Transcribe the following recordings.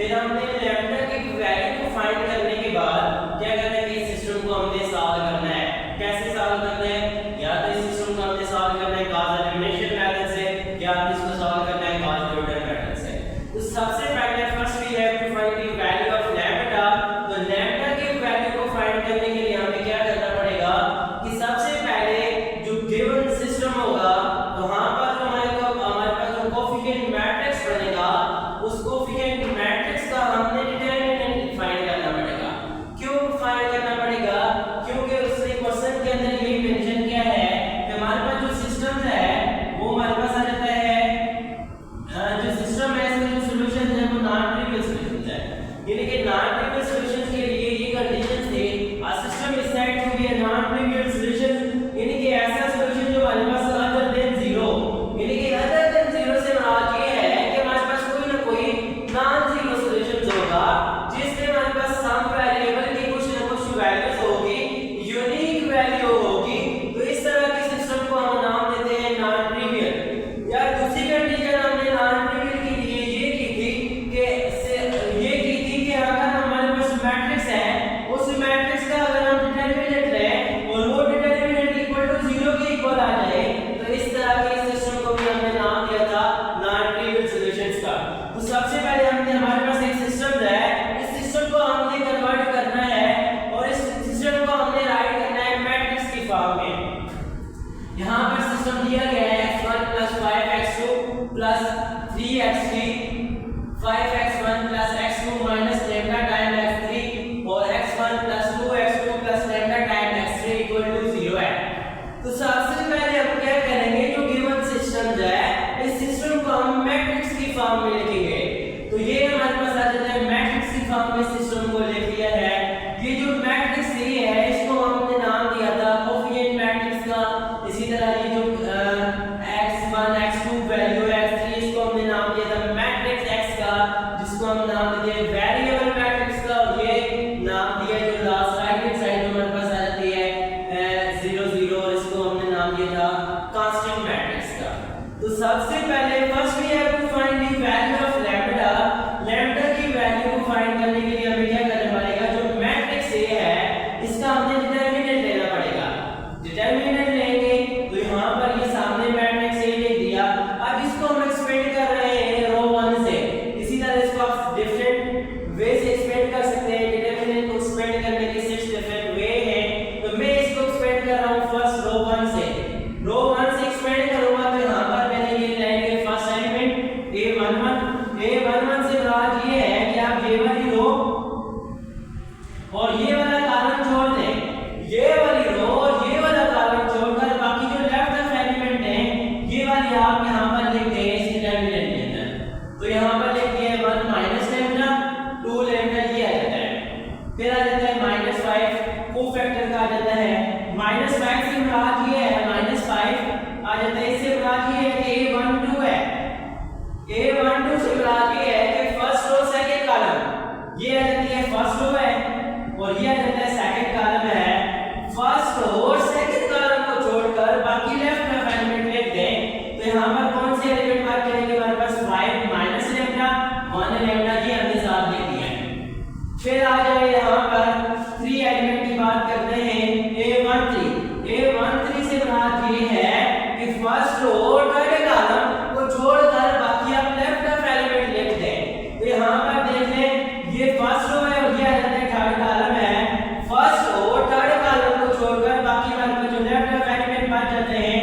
फिर हमने लैम्डा की वैल्यू को फाइंड करने के बाद क्या करना है कि इस सिस्टम को हमने सॉल्व करना है। कैसे सॉल्व करना है? या तो इस सिस्टम को हमने सॉल्व करना है गॉस एलिमिनेशन मेथड से, या इसको सॉल्व करना है गॉस जॉर्डन मेथड से। तो सबसे पहले first we have to find the value of lambda. तो लैम्डा की वैल्यू को फाइंड करने के लिए हमें क्या करना पड़ेगा कि सबसे पहले जो गिवन सिस्टम होगा वहां पर जो हमारे पास जो कोएफिशिएंट मैट्रिक्स बनेगा उस कोएफिशिएंट मैट्रिक्स का हमने डिटरमिनेंट फाइंड करना पड़ेगा। क्यों फाइंड करना पड़ेगा? क्योंकि उसने क्वेश्चन के अंदर ये मेंशन किया है कि हमारे पास जो सिस्टम है वो हमारे पास आ जाता है जो सिस्टम है इसमें जो सॉल्यूशन है वो नॉन ट्रिवियल सॉल्यूशन है। यानी कि नॉन ट्रिवियल सॉल्यूशन के लिए ये कंडीशन थे a system is said to be a non trivial solution, यानी कि ऐसा सॉल्यूशन जो हमारे पास अदर देन 0, यानी कि अदर देन 0 से मुराद ये है कि हमारे पास कोई ना कोई नॉन जीरो सॉल्यूशन होगा जिसमें हमारे पास सम वेरिएबल की कुछ ना कुछ वैल्यूज होगी, यूनिक वैल्यू होगी। तो इस तरह के सिस्टम को हम नाम देते हैं नॉन ट्रिवियल। या दूसरी कंडीशन हमने नॉन ट्रिवियल के लिए ये की थी कि अगर हमारे पास मैट्रिक्स है उस मैट्रिक्स का अगर हम डिटरमिनेंट लें और वो डिटरमिनेंट इक्वल टू 0 के इक्वल आ जाए तो इस तरह के सिस्टम को भी हमने नाम दिया था नॉन ट्रिवियल सॉल्यूशंस का। तो सबसे पहले हमने हमारे पास एक सिस्टम है, इस सिस्टम को हमने कन्वर्ट करना है और इस सिस्टम को हमने राइट करना है मैट्रिक्स की फॉर्म में। यहां पर सिस्टम दिया गया है x1 5x2 3x3 5x1 x2 lambda time x3 और x1 2x2 lambda time x3 0 है। तो सबसे पहले हम क्या करेंगे, जो गिवन सिस्टम है इस सिस्टम को हम मैट्रिक्स की फॉर्म में लिखेंगे। तो ये हमारे पास आ जाता है मैट्रिक्स की फॉर्म में सिस्टम को लिख लिया है। ये जो मैट्रिक्स है इसको हमने नाम दिया था कोएफिशिएंट मैट्रिक्स का। इसी तरह ये जो x1 x2 वैल्यू है x3 इसको हमने नाम दिया था मैट्रिक्स x का, जिसको हम नाम दिए वेरिएबल मैट्रिक्स का, और ये नाम दिया जो लास्ट राइट हैंड साइड में हमारे पास आ जाती है 0 0, और इसको हमने नाम दिया था कांस्टेंट मैट्रिक्स का। तो सबसे पहले first we have to find the value of lambda. Lambda की वैल्यू को फाइंड करने के लिए हमें क्या करना पड़ेगा, जो मैट्रिक्स ए है इसका हमें डिटरमिनेंट लेना पड़ेगा। डिटरमिनेंट लेंगे तो यहां पर ये सामने मैट्रिक्स ए लिख दिया। अब इसको हम एक्सपेंड कर रहे हैं रो 1 से। इसी तरह इसको आप डिफरेंट वे से एक्सपेंड कर सकते हैं। डिटरमिनेंट को एक्सपेंड करने के 6 डिफरेंट वे हैं। तो मैं इसको एक्सपेंड कर रहा हूं फर्स्ट रो 1 से। रो 1 से एक्सपेंड करूंगा तो यहां पर मैंने ये लाएंगे फर्स्ट एलिमेंट a11 से मुराद ये है कि आप ये वाली रो और ये वाला कॉलम छोड़ दें, ये वाली रो और ये वाला कॉलम छोड़कर बाकी जो लेफ्ट ऑफ एलिमेंट है ये वाली आप यहां पर लिख दें इस डिटरमिनेंट के अंदर। तो यहां पर लिख दिया 1 लैम्डा 2 लैम्डा, ये आ जाता है। फिर आ जाता है -5 को फैक्टर का आ जाता है। -5 से मुराद ये है -5 आ जाता है, इससे मुराद ये है कि a12 है। a12 से मुराद ये है कि फर्स्ट रो सेकंड कॉलम, ये आ जाती है फर्स्ट रो है और ये आ जाता है सेकंड कॉलम है। फर्स्ट रो और सेकंड कॉलम को छोड़कर बाकी लेफ्ट में एलिमेंट लिख दें। तो यहां पर कौन से एलिमेंट मार्क करेंगे, हमारे पास 5 लैम्डा 1 लैम्डा ये हमने साथ लिख दिया है। फिर आ जाए यहां पर 3 एलिमेंट की बात करते हैं a13 से मुराद ये है कि फर्स्ट रो और थर्ड कॉलम को छोड़कर बाकी आप लेफ्ट ऑफ एलिमेंट लिख दें। तो यहां पर देख लें ये फर्स्ट रो है और ये आ जाता है थर्ड कॉलम है। फर्स्ट रो और थर्ड कॉलम को छोड़कर बाकी हमारे पास जो लेफ्ट ऑफ एलिमेंट बच जाते हैं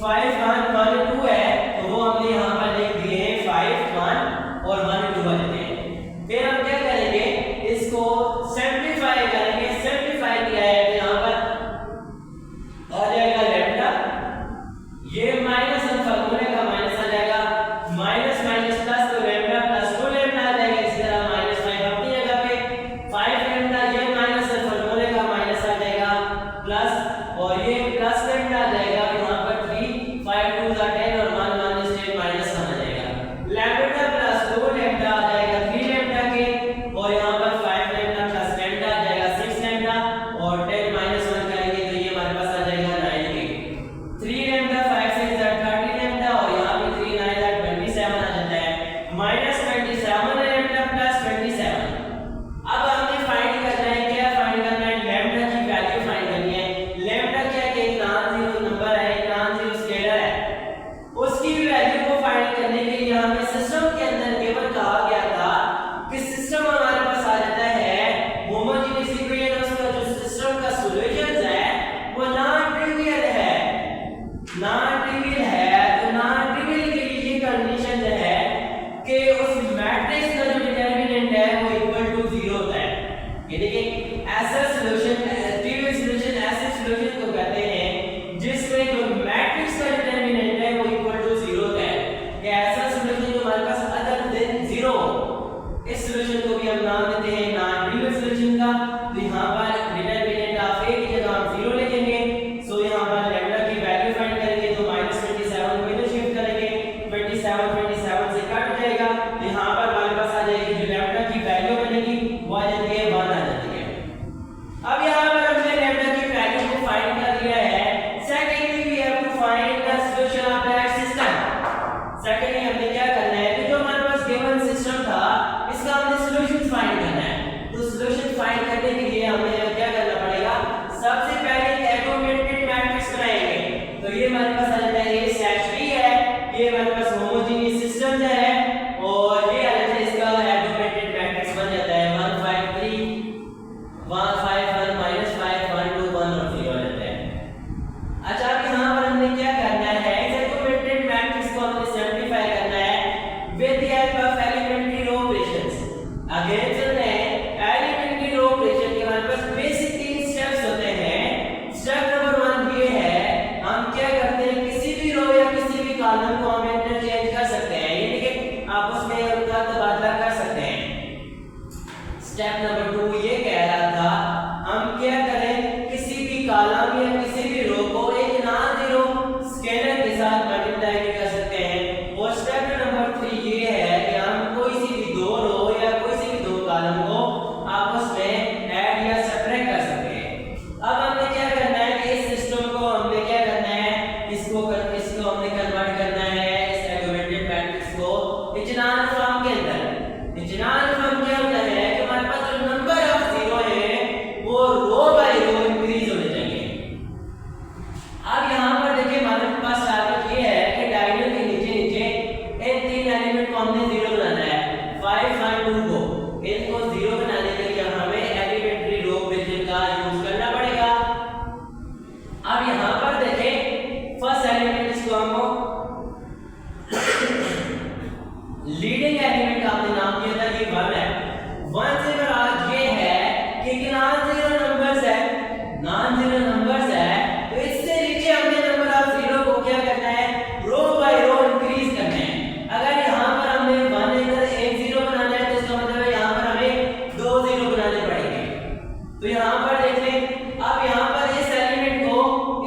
5 1 1 2 है, तो वो हमने यहां पर लिख दिए हैं 5 1 और 1 2 आ जाते हैं। फिर हम क्या करेंगे, इसको सिंपलीफाई करेंगे। सिंपलीफाई किया है तो यहां पर आ जाएगा लैम्डा, ये माइनस हम फॉर्मूले का माइनस आ जाएगा, माइनस माइनस प्लस तो लैम्डा प्लस 2 लैम्डा आ जाएगा। इसी तरह -5 अपनी जगह पे 5 लैम्डा, ये माइनस फॉर्मूले का माइनस आ जाएगा प्लस, और ये प्लस लैम्डा आ जाएगा। यहां पर 3 5 2 10 और 1 1 10 माइनस आ जाएगा। लैम्डा प्लस 2 लैम्डा आ जाएगा 3 लैम्डा के, और यहां पर 5 लैम्डा प्लस लैम्डा आ जाएगा 6 लैम्डा, और 10 -1 करेंगे तो ये हमारे पास आ जाएगा 9 के। 3 लैम्डा 5 6 30 लैम्डा, और यहां पे 3 9 27 आ जाता है। -27 लैम्डा प्लस 27 अगेन चलते हैं एलिमेंट्री रो ऑपरेशन के हमारे पास बेसिक 3 स्टेप्स होते हैं। स्टेप नंबर 1 ये है, हम क्या करते हैं किसी भी रो या किसी भी कॉलम को हम इंटरचेंज कर सकते हैं, यानी कि आपस में उनका तबादला कर सकते हैं। स्टेप नंबर 2 ये कह रहा था हम क्या करें किसी भी कॉलम या किसी भी रो को एक नॉन जीरो स्केलर के साथ मल्टीप्लाई भी कर सकते हैं। और स्टेप नंबर 3 ये है कि हम कोई सी भी दो रो या कोई सी भी दो कॉलम को आपस में ऐड या सब्ट्रैक्ट कर सकते हैं। अब हमने क्या करना है कि इस सिस्टम को हमने क्या करना है, इसको हमने कन्वर्ट करना है इस एगुमेंटेड मैट्रिक्स को इचेलॉन फॉर्म के अंदर। इचेलॉन फॉर्म क्या होता है कि हमारे पास जो नंबर ऑफ जीरो है वो रो बाय रो इंक्रीज होने चाहिए। अब यहाँ पर देखिए हमारे पास टारगेट ये है कि डायगोनल के नीचे नीचे इन 3 एलिमेंट को हमने जीरो बनाना है। 5 और 2 को इनको जीरो बनाने के लिए हमें एलिमेंट्री रो ऑपरेशन का यूज करना पड़ेगा। अब यहाँ पर देखें फर्स्ट एलिमेंट इसको हम लीडिंग एलिमेंट का हमने नाम दिया था ये 1 है। 1 से मराद ये है कि नॉन जीरो नंबर्स है, नॉन जीरो नंबर्स है, तो इससे नीचे हमने नंबर ऑफ जीरो को क्या करना है रो बाय रो इंक्रीज करना है। अगर यहाँ पर हमने 1 इधर एक जीरो बनाना है तो इसका मतलब है यहाँ पर हमें 2 जीरो बनाने पड़ेंगे। तो यहाँ पर देख लें, अब यहाँ पर इस एलिमेंट को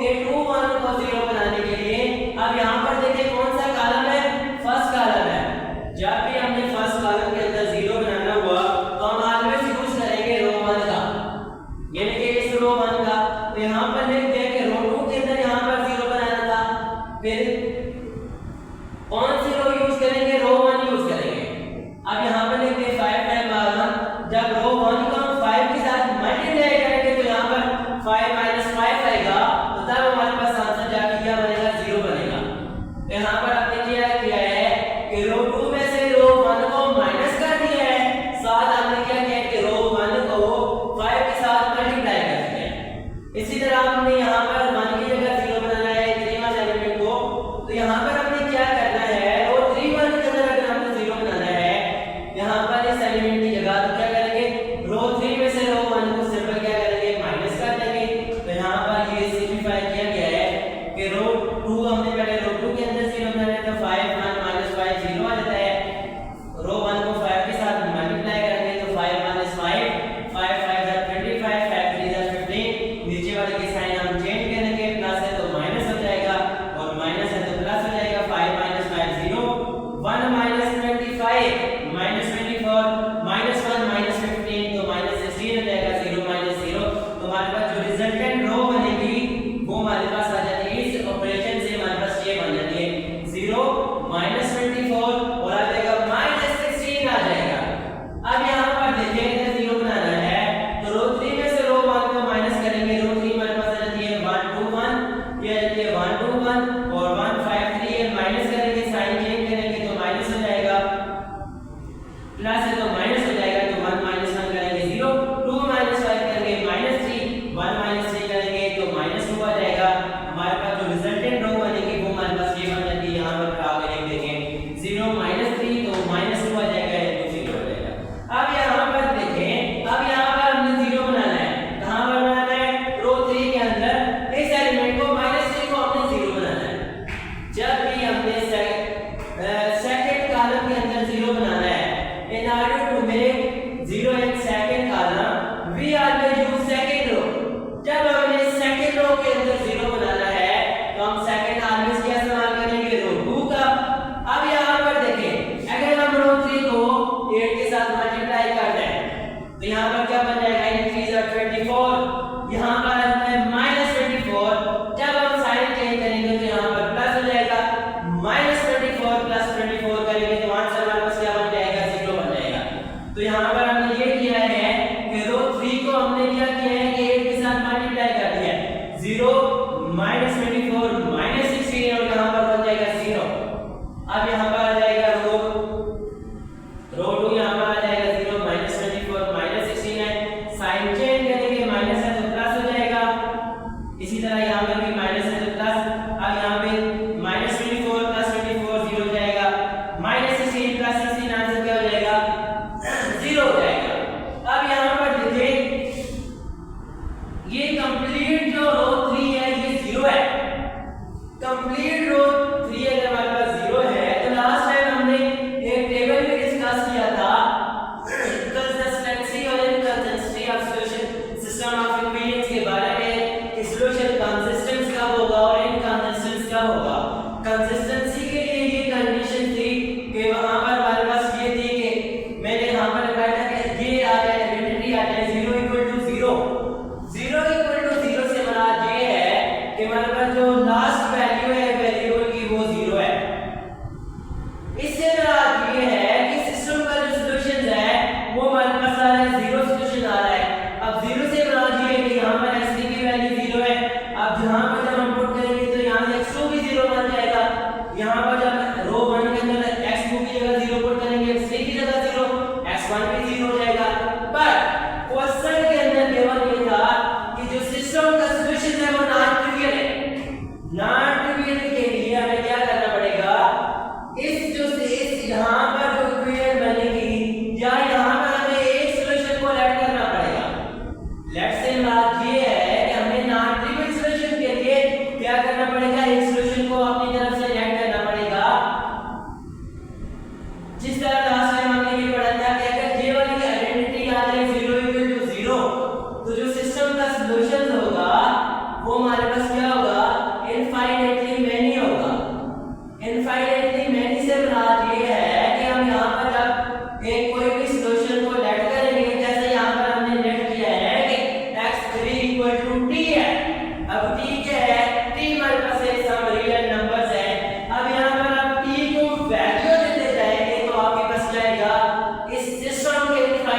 A2 1 को जीरो बनाने के लिए अब यहाँ पर देखिए कौन सा कॉलम है, फर्स्ट कॉलम है। जब भी हमने फर्स्ट कॉलम के अंदर जीरो बनाना हुआ तो हम ऑलवेज यूज करेंगे रो 1 का, यानी कि इस रो 1 का। तो यहाँ पर लिख दिया कि रो 2 के अंदर यहाँ पर जीरो बनाना था, फिर कौन सी रो यूज करेंगे, रो 1 यूज करेंगे। अब यहाँ पर लिख दिया 5 टाइम बाद जब रो 1 को हम 5 के साथ मल्टीप्लाई करेंगे तो यहाँ पर 5 - 5 आएगा, तो तब हमारे पास आंसर जाके क्या बनेगा 0 बनेगा। तो यहाँ पर आपने क्या किया है कि रो 2 में से रो 1 को माइनस कर दिया है, साथ हमने क्या किया कि रो 1 को 5 के साथ मल्टीप्लाई कर दिया है। इसी तरह हमने यहाँ पर 1 की जगह 0 बनाना है 3 वाले एलिमेंट को, तो यहाँ पर हमने क्या करना है रो 3 1 के अंदर अगर हमने 0 बनाना है यहाँ पर इस एलिमेंट की जगह तो क्या करेंगे रो 3 में से रो 1 को सिंपल क्या करेंगे माइनस कर देंगे। तो यहाँ पर ये सिंपलीफाई किया गया है कि रो 2 हमने पहले रो 2 के अंदर 0 बनाना है तो 5 1 - 5 0 आ जाता है। रो 1 को 5 के साथ मल्टीप्लाई करेंगे तो 5 - 5 5 5 are 25 5 3 are 15। नीचे वाले की साइन हम चेंज करेंगे, प्लस है तो माइनस हो जाएगा और माइनस है तो प्लस हो जाएगा। 5 - 5 0 1 - 25 - 24 -1 - 15 तो -16 हो जाएगा। 0 - 0 तो हमारे पास जो रिजल्टेंट रो बनेगी वो हमारे पास आ जाती है। इस ऑपरेशन से हमारे पास ये बन जाती है 0 - 24 और आ जाएगा -16 आ जाएगा। अब यहाँ पर देखिए इधर 0 बनाना है तो रो 3 में से रो 1 को माइनस करेंगे, रो 3 हमारे पास आ जाती है 1 2 1, ये आ जाती है 1 2 1 और 1 5 3 है, माइनस करेंगे साइन चेंज करेंगे तो माइनस हो जाएगा, प्लस है तो माइनस हो जाएगा तो 1 - 1 करेंगे 0 2 - 5 करेंगे -3 1 - 3 करेंगे तो -2 आ जाएगा। हमारे पास जो रिजल्टेंट रो बनेगी वो हमारे पास ये बन जाती है। यहाँ पर आप देखें 0 - 3 तो -2 आ जाएगा, ये तो 0 हो जाएगा। अब यहाँ पर देखें, अब यहाँ पर हमने 0 बनाना है, कहाँ पर बनाना है रो 3 के अंदर इस एलिमेंट को -3 को हमने 0 बनाना है। जब भी हमने सेकंड कॉलम के अंदर 0 बनाना है in order to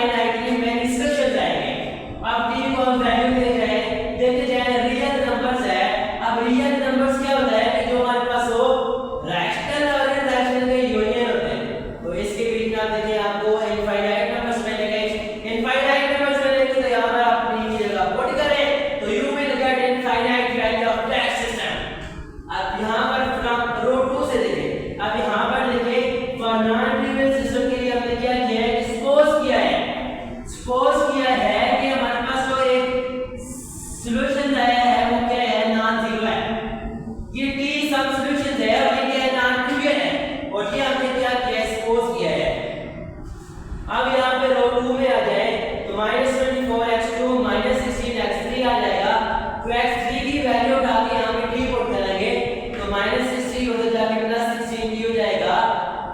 infinitely many instructions आएंगे। अब टी को हम वैल्यू देते जाए रियल नंबर्स है। अब रियल नंबर्स क्या होता है कि जो हमारे पास हो रैशनल और इरैशनल के यूनियन होते हैं। तो इसके बीच में आप देखिए आपको इनफाइनाइट नंबर्स मिलेंगे। इनफाइनाइट नंबर्स मिलेंगे तो यहां पर आप टी की जगह पुट करें तो you will get infinite value of that system. अब यहां पर फ्रॉम रो 2 से देखिए। अब यहां पर देखिए फॉर नॉन ट्रिवियल सिस्टम के लिए हमने क्या किया है, सपोज किया है कि हमारे पास जो एक सॉल्यूशन आया है वो क्या है, नॉन जीरो है। ये टी सब सॉल्यूशन है और ये क्या है, नॉन ट्रिवियल है। और ये हमने क्या किया है, सपोज किया है। अब यहां पे रो 2 में आ जाए तो -24x2 -16x3 आ जाएगा। तो x3 की वैल्यू उठा के यहां पे टी पुट करेंगे तो -16 उधर जाके +16 टी हो जाएगा।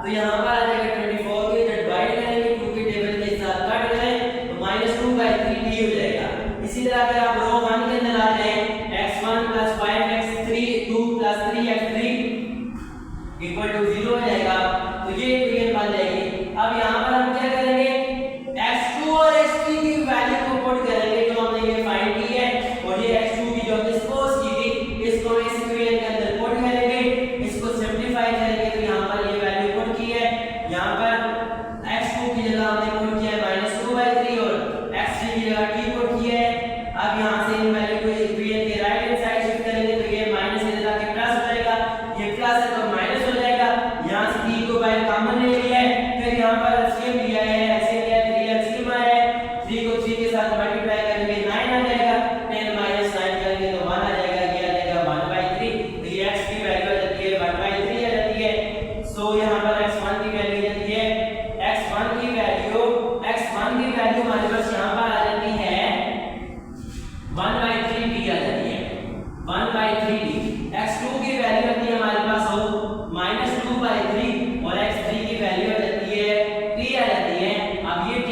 तो यहां पर आ जाएगा 24 के जो डिवाइड करेंगे 2 के टेबल के साथ काट करें तो -2/3 टी हो जाएगा। इसी तरह अगर आप रो 1 के अंदर आ जाए x1 + 5x3 2 + 3x3 = 0 हो जाएगा। तो ये इक्वेशन बन जाएगी। अब यहां पर हम क्या करेंगे, x2 और x3 की वैल्यू को पुट करेंगे जो हमने ये फाइंड की है। और ये x2 की जो हमने सपोज की थी इसको इस इक्वेशन के अंदर पुट करेंगे, इसको सिंपलीफाई करेंगे तो यहां पर ये वैल्यू पुट की है। यहां पर x2 की जगह हमने पुट किया है -2/3 और x3 की जगह t पुट किया है। अब यहां से इन वैल्यू को इक्वेशन के राइट हैंड साइड शिफ्ट करेंगे तो ये माइनस इधर आके प्लस हो जाएगा, ये प्लस है तो माइनस हो जाएगा। यहां से t को बाहर कॉमन ले लिया है, फिर यहां पर एलसीएम लिया है, एलसीएम लिया है 3 एलसीएम आया है। 3 को 3 के साथ मल्टीप्लाई करेंगे 9 आ जाएगा, 10 - 9 करेंगे तो 1 आ जाएगा, ये आ जाएगा 1/3। तो ये x की वैल्यू आ जाती है 1/3 आ जाती है। सो यहां पर x1 की वैल्यू आ जाती है, x1 की वैल्यू हमारे पास यहां पर आ जाती है 1/3 टी आ जाती है, 1/3 टी। x2 की वैल्यू आती है हमारे पास हो -2/3 और x3 की वैल्यू आ जाती है t आ जाती है। अब ये t